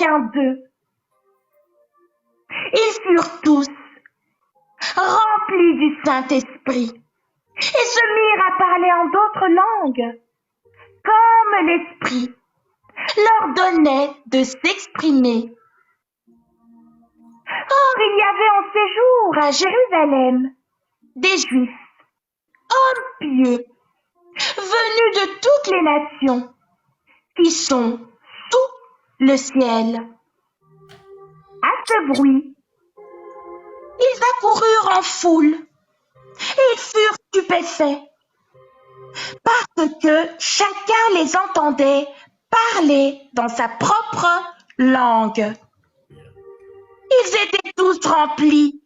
chacun d'eux. Ils furent tous remplis du Saint-Esprit et se mirent à parler en d'autres langues, comme l'Esprit leur donnait de s'exprimer. Or, il y avait en séjour à Jérusalem des Juifs, hommes pieux, venus de toutes les nations qui sont sous le ciel. À ce bruit, ils accoururent en foule et ils furent stupéfaits parce que chacun les entendait parler dans sa propre langue. Ils étaient tous remplis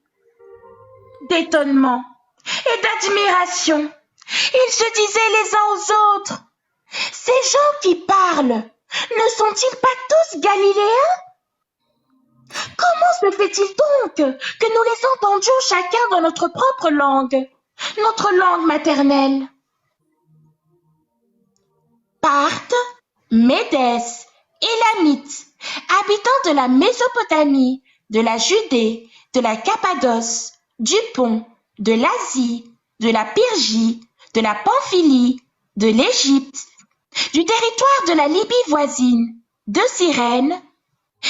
d'étonnement et d'admiration. Ils se disaient les uns aux autres, « Ces gens qui parlent, ne sont-ils pas tous galiléens? Comment se fait-il donc que nous les entendions chacun dans notre propre langue, notre langue maternelle? » Parthes, Médès, Élamites, habitants de la Mésopotamie, de la Judée, de la Cappadoce, du Pont, de l'Asie, de la Pyrgie, de la Pamphylie, de l'Égypte, du territoire de la Libye voisine, de Cyrène,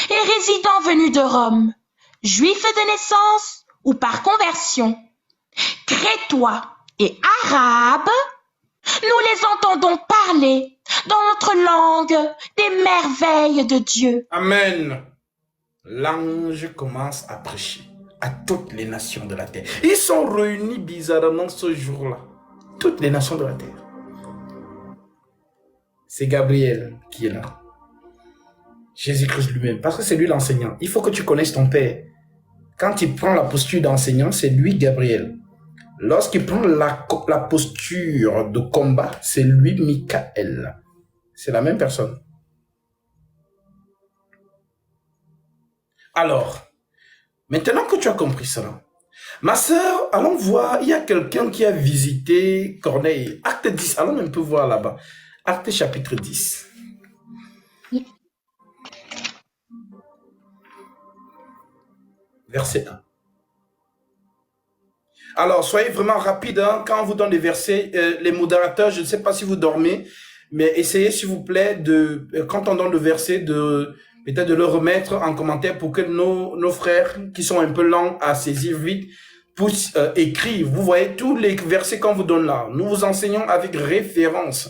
et résidents venus de Rome, juifs de naissance ou par conversion, Crétois et Arabes, nous les entendons parler dans notre langue des merveilles de Dieu. Amen. L'ange commence à prêcher à toutes les nations de la terre. Ils sont réunis bizarrement ce jour-là. Toutes les nations de la terre. C'est Gabriel qui est là. Jésus-Christ lui-même. Parce que c'est lui l'enseignant. Il faut que tu connaisses ton Père. Quand il prend la posture d'enseignant, c'est lui Gabriel. Lorsqu'il prend la posture de combat, c'est lui Michael. C'est la même personne. Alors, maintenant que tu as compris cela, ma sœur, allons voir, il y a quelqu'un qui a visité Corneille. Acte 10, allons un peu voir là-bas. Acte chapitre 10. Verset 1. Alors, soyez vraiment rapide hein, quand on vous donne des versets. Les modérateurs, je ne sais pas si vous dormez, mais essayez s'il vous plaît, quand on donne le verset, peut-être de le remettre en commentaire pour que nos frères qui sont un peu lents à saisir vite puissent écrire. Vous voyez tous les versets qu'on vous donne là. Nous vous enseignons avec référence.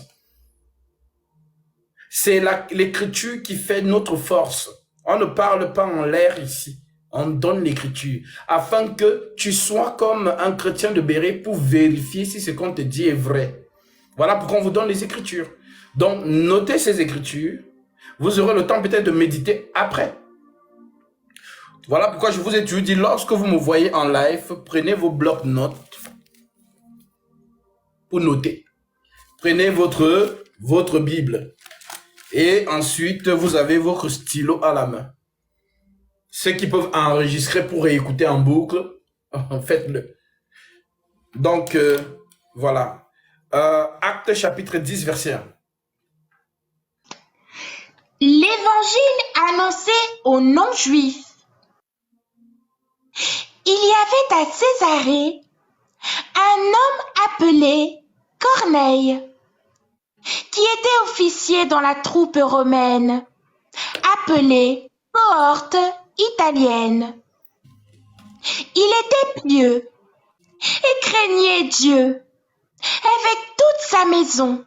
C'est l'écriture qui fait notre force. On ne parle pas en l'air ici. On donne l'écriture afin que tu sois comme un chrétien de Béret pour vérifier si ce qu'on te dit est vrai. Voilà pourquoi on vous donne les écritures. Donc, notez ces écritures. Vous aurez le temps peut-être de méditer après. Voilà pourquoi je vous ai toujours dit, lorsque vous me voyez en live, prenez vos blocs-notes pour noter. Prenez votre Bible. Et ensuite, vous avez votre stylo à la main. Ceux qui peuvent enregistrer pour réécouter en boucle, faites-le. Donc, voilà. Acte chapitre 10, verset 1. L'évangile annoncé aux non-juifs. Il y avait à Césarée un homme appelé Corneille, qui était officier dans la troupe romaine, appelée cohorte italienne. Il était pieux et craignait Dieu avec toute sa maison.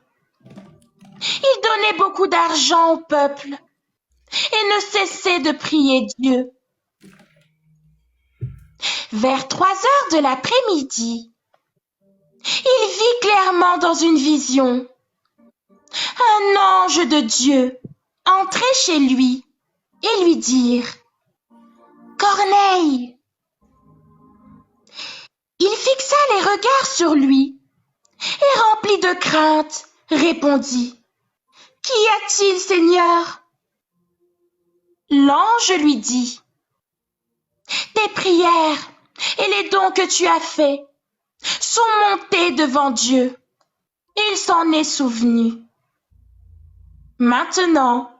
Il donnait beaucoup d'argent au peuple et ne cessait de prier Dieu. Vers 3 heures de l'après-midi, il vit clairement dans une vision un ange de Dieu entrer chez lui et lui dire « Corneille !» Il fixa les regards sur lui et rempli de crainte, répondit « Qu'y a-t-il, Seigneur ?» L'ange lui dit « Tes prières et les dons que tu as faits sont montés devant Dieu. Il s'en est souvenu. Maintenant,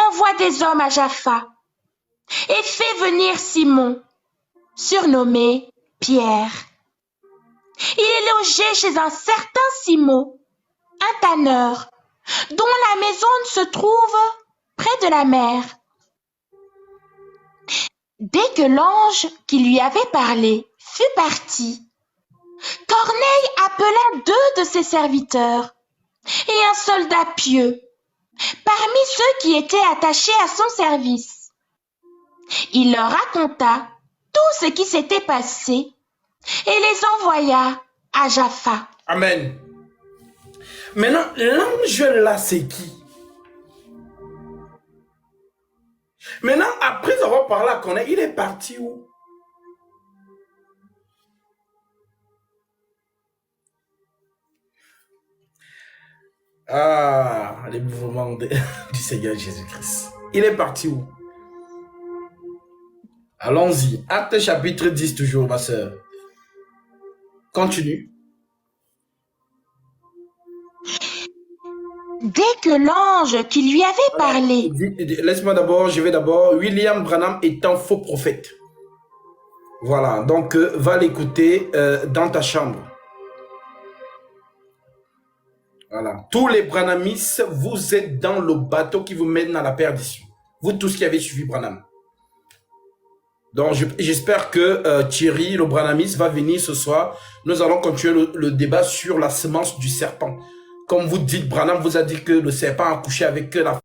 envoie des hommes à Jaffa et fais venir Simon, surnommé Pierre. Il est logé chez un certain Simon, un tanneur, dont la maison se trouve près de la mer. Dès que l'ange qui lui avait parlé fut parti, Corneille appela 2 de ses serviteurs et un soldat pieux, parmi ceux qui étaient attachés à son service. Il leur raconta tout ce qui s'était passé et les envoya à Jaffa. Amen. Maintenant, l'ange là, c'est qui? Maintenant, après avoir parlé à Corneille, il est parti où? Ah, les mouvements du Seigneur Jésus-Christ. Il est parti où? Allons-y. Acte chapitre 10 toujours, ma soeur. Continue. Dès que l'ange qui lui avait parlé... Laisse-moi d'abord, je vais d'abord. William Branham est un faux prophète. Voilà, donc va l'écouter dans ta chambre. Voilà. Tous les Branhamistes, vous êtes dans le bateau qui vous mène à la perdition. Vous tous qui avez suivi Branham. Donc j'espère que Thierry, le Branhamiste, va venir ce soir. Nous allons continuer le débat sur la semence du serpent. Comme vous dites, Branham vous a dit que le serpent a couché avec la...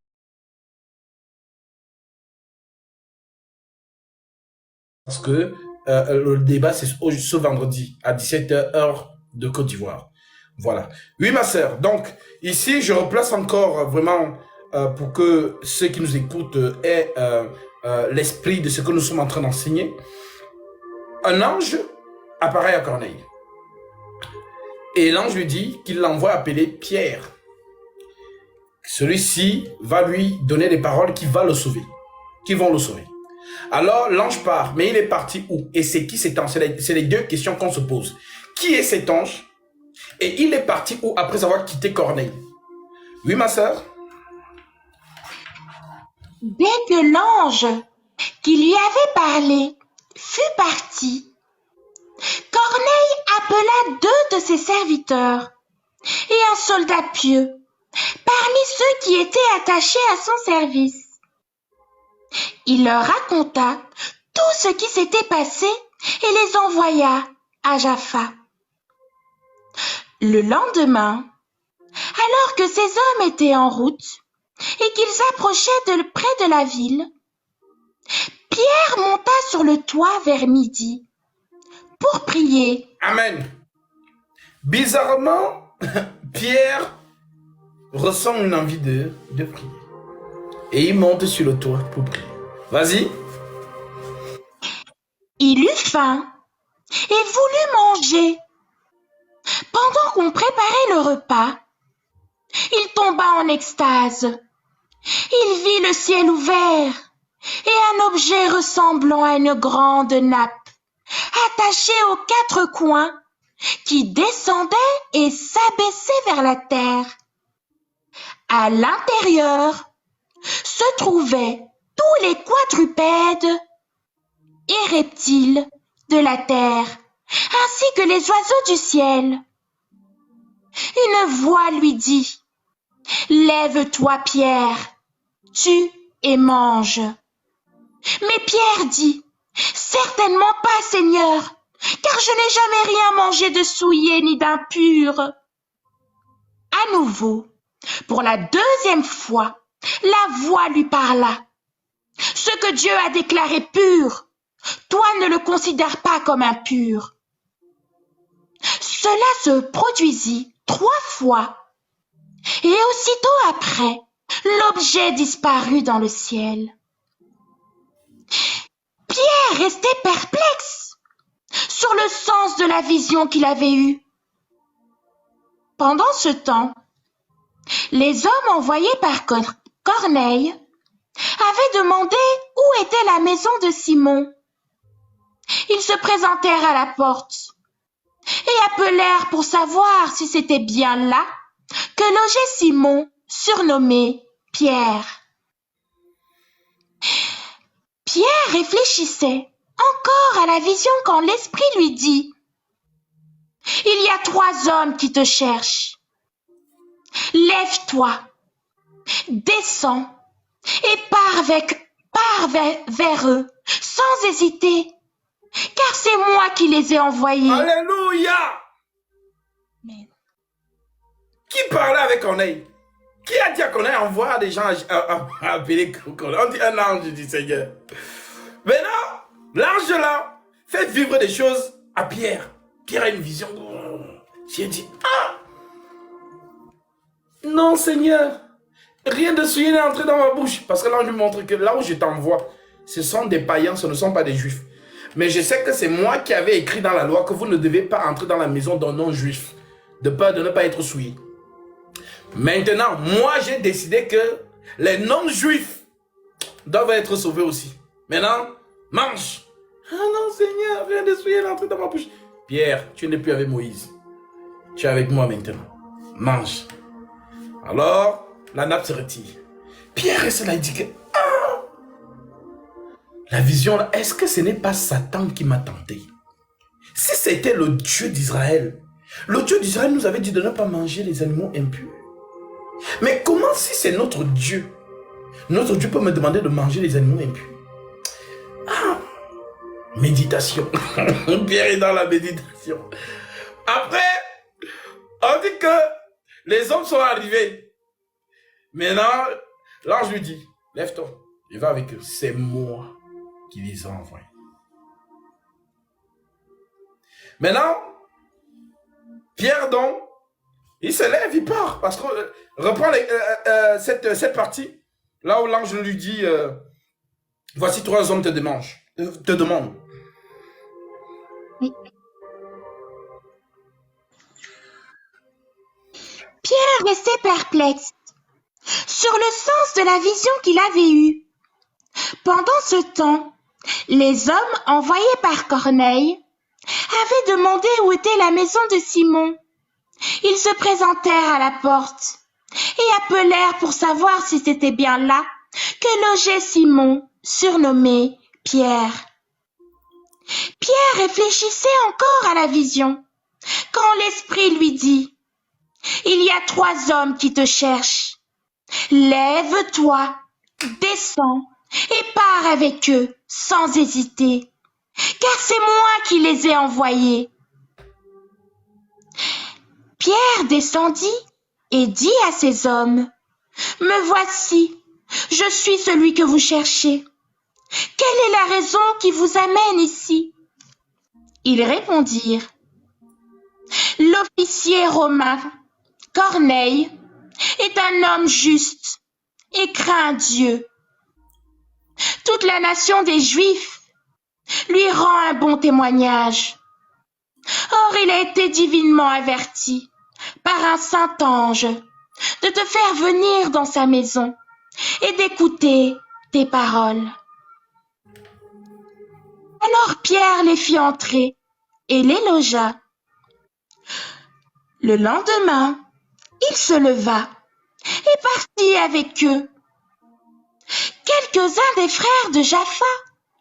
Parce que le débat, c'est ce vendredi à 17h, heure de Côte d'Ivoire. Voilà. Oui, ma sœur. Donc, ici, je replace encore vraiment pour que ceux qui nous écoutent aient l'esprit de ce que nous sommes en train d'enseigner. Un ange apparaît à Corneille. Et l'ange lui dit qu'il l'envoie appeler Pierre. Celui-ci va lui donner des paroles qui vont le sauver. Alors, l'ange part, mais il est parti où? Et c'est qui cet ange? C'est les 2 questions qu'on se pose. Qui est cet ange? Et il est parti où après avoir quitté Corneille? Oui, ma sœur? Dès que l'ange qui lui avait parlé fut parti, Corneille appela 2 de ses serviteurs et un soldat pieux, parmi ceux qui étaient attachés à son service. Il leur raconta tout ce qui s'était passé et les envoya à Jaffa. Le lendemain, alors que ces hommes étaient en route et qu'ils approchaient près de la ville, Pierre monta sur le toit vers midi pour prier. Amen. Bizarrement, Pierre ressent une envie de prier. Et il monte sur le toit pour prier. Vas-y. Il eut faim et voulut manger. Pendant qu'on préparait le repas, il tomba en extase. Il vit le ciel ouvert et un objet ressemblant à une grande nappe, attaché aux 4 coins, qui descendait et s'abaissait vers la terre. À l'intérieur se trouvaient tous les quadrupèdes et reptiles de la terre, ainsi que les oiseaux du ciel. Une voix lui dit: « Lève-toi, Pierre, tue et mange. » Mais Pierre dit: « Certainement pas, Seigneur, car je n'ai jamais rien mangé de souillé ni d'impur. » À nouveau, pour la 2e fois, la voix lui parla. « Ce que Dieu a déclaré pur, toi ne le considères pas comme impur. » Cela se produisit 3 fois, et aussitôt après, l'objet disparut dans le ciel. Pierre restait perplexe sur le sens de la vision qu'il avait eue. Pendant ce temps, les hommes envoyés par Corneille avaient demandé où était la maison de Simon. Ils se présentèrent à la porte et appelèrent pour savoir si c'était bien là que logeait Simon, surnommé Pierre. Pierre réfléchissait encore à la vision quand l'Esprit lui dit: il y a 3 hommes qui te cherchent. Lève-toi, descends et pars vers eux sans hésiter, car c'est moi qui les ai envoyés. Alléluia! Mais Qui parlait avec Corneille? Qui a dit à Corneille envoie des gens à appeler Corneille? On dit un ange du Seigneur. Maintenant, l'ange là fait vivre des choses à Pierre. Pierre a une vision. J'ai dit, ah! Non, Seigneur, rien de souillé n'est entré dans ma bouche. Parce que l'ange lui montre que là où je t'envoie, ce sont des païens, ce ne sont pas des juifs. Mais je sais que c'est moi qui avais écrit dans la loi que vous ne devez pas entrer dans la maison d'un non-juif, de peur de ne pas être souillé. Maintenant, moi j'ai décidé que les non-juifs doivent être sauvés aussi. Maintenant, mange. Ah non, Seigneur, rien de souillé n'est entré dans ma bouche. Pierre, tu n'es plus avec Moïse. Tu es avec moi maintenant. Mange. Alors, la nappe se retire. Pierre reste là, il dit que... Ah, la vision là, est-ce que ce n'est pas Satan qui m'a tenté? Si c'était le Dieu d'Israël, le Dieu d'Israël nous avait dit de ne pas manger les animaux impurs. Mais comment si c'est notre Dieu? Notre Dieu peut me demander de manger les animaux impurs. Ah, méditation. Pierre est dans la méditation. Après, on dit que les hommes sont arrivés. Maintenant, l'ange lui dit, lève-toi, il va avec eux. C'est moi qui les ai envoyés. Maintenant, Pierre donc, il se lève, il part. Parce qu'on reprend cette partie, là où l'ange lui dit, voici 3 hommes te demandent. oui. Pierre restait perplexe sur le sens de la vision qu'il avait eue. Pendant ce temps, les hommes envoyés par Corneille avaient demandé où était la maison de Simon. Ils se présentèrent à la porte et appelèrent pour savoir si c'était bien là que logeait Simon, surnommé Pierre. Pierre réfléchissait encore à la vision quand l'Esprit lui dit: il y a 3 hommes qui te cherchent. Lève-toi, descends et pars avec eux sans hésiter, car c'est moi qui les ai envoyés. Pierre descendit et dit à ces hommes: me voici, je suis celui que vous cherchez. Quelle est la raison qui vous amène ici? Ils répondirent: l'officier romain Corneille est un homme juste et craint Dieu. Toute la nation des Juifs lui rend un bon témoignage. Or, il a été divinement averti par un saint ange de te faire venir dans sa maison et d'écouter tes paroles. Alors Pierre les fit entrer et les logea. Le lendemain, il se leva et partit avec eux. Quelques-uns des frères de Jaffa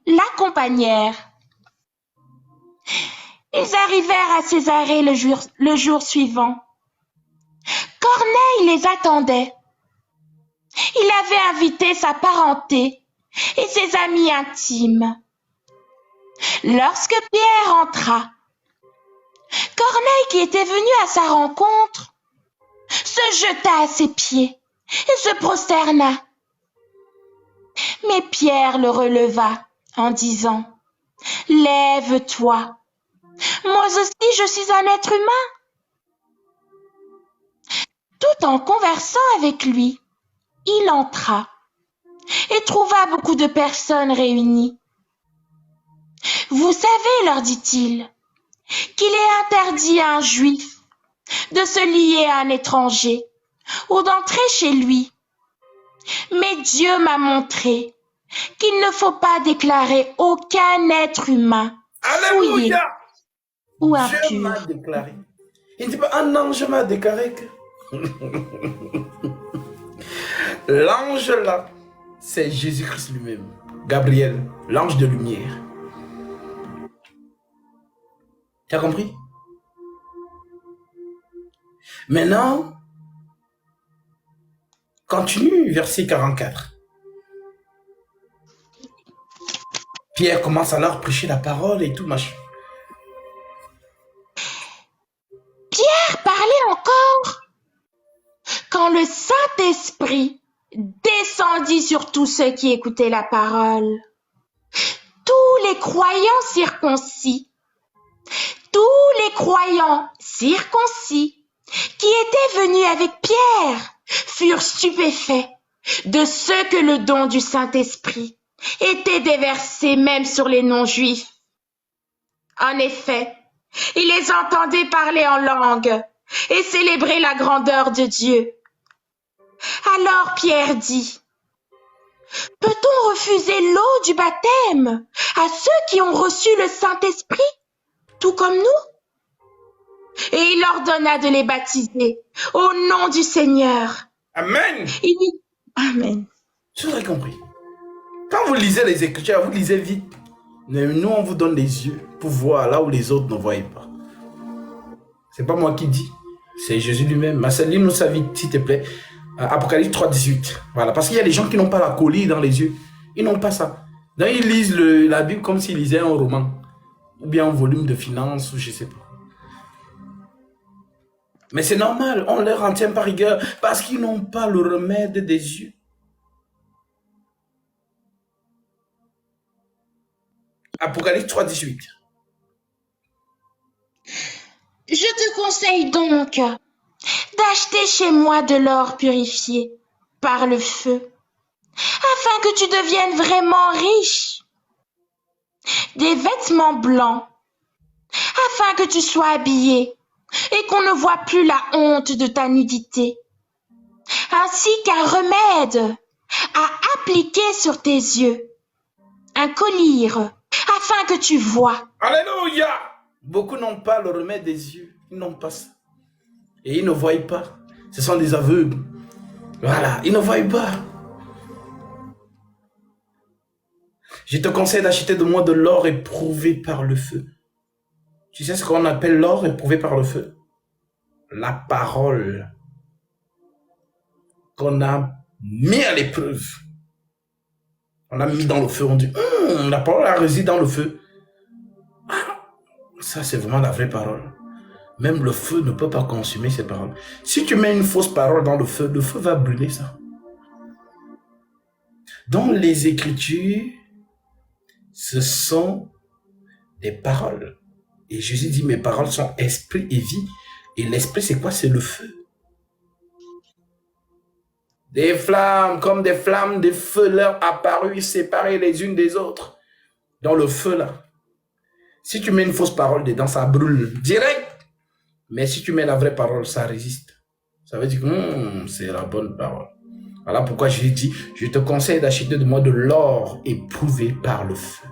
l'accompagnèrent. Ils arrivèrent à Césarée le jour suivant. Corneille les attendait. Il avait invité sa parenté et ses amis intimes. Lorsque Pierre entra, Corneille, qui était venu à sa rencontre, se jeta à ses pieds et se prosterna. Mais Pierre le releva en disant: lève-toi, moi aussi je suis un être humain. Tout en conversant avec lui, il entra et trouva beaucoup de personnes réunies. Vous savez, leur dit-il, qu'il est interdit à un juif de se lier à un étranger ou d'entrer chez lui. Mais Dieu m'a montré qu'il ne faut pas déclarer aucun être humain souillé Alléluia! ou Dieu m'a impur. déclaré. Il ne dit pas un ange m'a déclaré que. L'ange là, c'est Jésus-Christ lui-même. Gabriel, l'ange de lumière. Tu as compris? Maintenant, continue, verset 44. Pierre commence alors à prêcher la parole et tout, machin. Pierre parlait encore quand le Saint-Esprit descendit sur tous ceux qui écoutaient la parole. Tous les croyants circoncis qui étaient venus avec Pierre furent stupéfaits de ce que le don du Saint-Esprit était déversé même sur les non-juifs. En effet, ils les entendaient parler en langue et célébrer la grandeur de Dieu. Alors Pierre dit, « Peut-on refuser l'eau du baptême à ceux qui ont reçu le Saint-Esprit, tout comme nous ?» Et il ordonna de les baptiser au nom du Seigneur. Amen. Amen. Tu aurais compris. Quand vous lisez les Écritures, vous lisez vite. Mais nous, on vous donne les yeux pour voir là où les autres ne voient pas. C'est pas moi qui dis. C'est Jésus lui-même. Marcel, lis-nous sa vie, s'il te plaît. Apocalypse 3, 18. Voilà. Parce qu'il y a des gens qui n'ont pas la colline dans les yeux. Ils n'ont pas ça. Donc, ils lisent la Bible comme s'ils lisaient un roman. Ou bien un volume de finance, ou je ne sais pas. Mais c'est normal. On leur en tient par rigueur. Parce qu'ils n'ont pas le remède des yeux. Apocalypse 3, 18. Je te conseille donc d'acheter chez moi de l'or purifié par le feu, afin que tu deviennes vraiment riche, des vêtements blancs, afin que tu sois habillé et qu'on ne voit plus la honte de ta nudité, ainsi qu'un remède à appliquer sur tes yeux, un collier, afin que tu vois. Alléluia! Beaucoup n'ont pas le remède des yeux. Ils n'ont pas ça. Et ils ne voient pas. Ce sont des aveugles. Voilà, ils ne voient pas. Je te conseille d'acheter de moi de l'or éprouvé par le feu. Tu sais ce qu'on appelle l'or éprouvé par le feu? La parole qu'on a mis à l'épreuve. On a mis dans le feu, on dit, la parole a réside dans le feu. Ça, c'est vraiment la vraie parole. Même le feu ne peut pas consumer ces paroles. Si tu mets une fausse parole dans le feu va brûler ça. Dans les Écritures, ce sont des paroles. Et Jésus dit, mes paroles sont esprit et vie. Et l'esprit, c'est quoi? C'est le feu. Des flammes, comme des flammes, des feux leur apparus, séparés les unes des autres. Dans le feu, là. Si tu mets une fausse parole dedans, ça brûle direct. Mais si tu mets la vraie parole, ça résiste. Ça veut dire que c'est la bonne parole. Voilà pourquoi j'ai dit, je te conseille d'acheter de moi de l'or éprouvé par le feu.